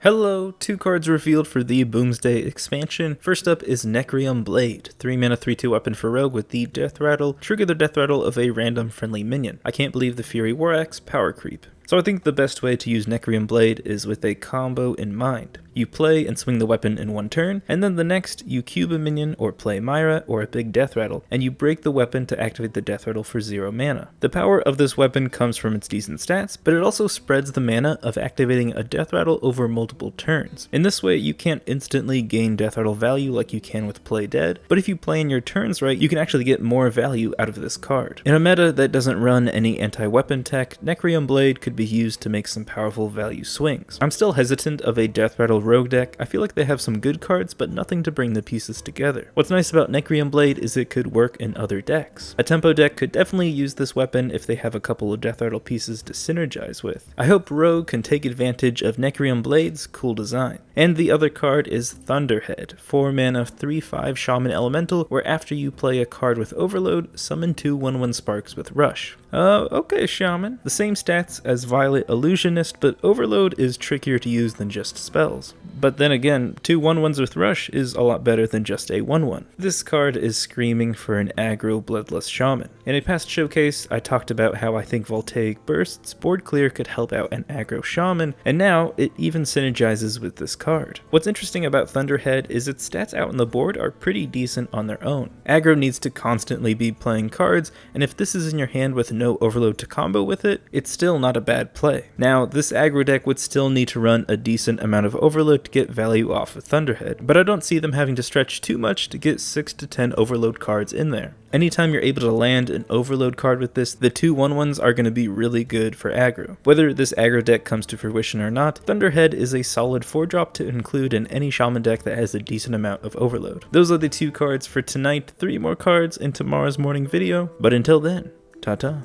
Hello, 2 cards revealed for the Boomsday expansion. First up is Necreum Blade, 3 mana 3/2 weapon for rogue with the death rattle. Trigger the death rattle of a random friendly minion. I can't believe the Fury War Axe power creep. So I think the best way to use Necreum Blade is with a combo in mind. You play and swing the weapon in one turn, and then the next you cube a minion or play Myra or a big death rattle, and you break the weapon to activate the death rattle for 0 mana. The power of this weapon comes from its decent stats, but it also spreads the mana of activating a death rattle over multiple turns. In this way, you can't instantly gain death rattle value like you can with Play Dead, but if you play in your turns right, you can actually get more value out of this card. In a meta that doesn't run any anti-weapon tech, Necreum Blade could be used to make some powerful value swings. I'm still hesitant of a death rattle rogue deck. I feel like they have some good cards, but nothing to bring the pieces together. What's nice about Necreum Blade is it could work in other decks. A tempo deck could definitely use this weapon if they have a couple of death rattle pieces to synergize with. I hope Rogue can take advantage of Necreum Blade's cool design. And the other card is Thunderhead, 4 mana 3/5 Shaman Elemental, where after you play a card with Overload, summon 2 1/1 sparks with Rush. Okay, Shaman. The same stats as Violet Illusionist, but Overload is trickier to use than just spells. But then again, 2 1/1s with Rush is a lot better than just a 1/1. This card is screaming for an aggro Bloodlust Shaman. In a past showcase, I talked about how I think Voltaic Burst's board clear could help out an aggro Shaman, and now it even synergizes with this card. What's interesting about Thunderhead is its stats out on the board are pretty decent on their own. Aggro needs to constantly be playing cards, and if this is in your hand with no Overload to combo with it, it's still not a bad play. Now, this aggro deck would still need to run a decent amount of Overload to get value off of Thunderhead, but I don't see them having to stretch too much to get 6 to 10 Overload cards in there. Anytime you're able to land an Overload card with this, the 2 1/1s are going to be really good for aggro. Whether this aggro deck comes to fruition or not, Thunderhead is a solid 4-drop to include in any Shaman deck that has a decent amount of Overload. Those are the 2 cards for tonight, 3 more cards in tomorrow's morning video, but until then, ta-ta.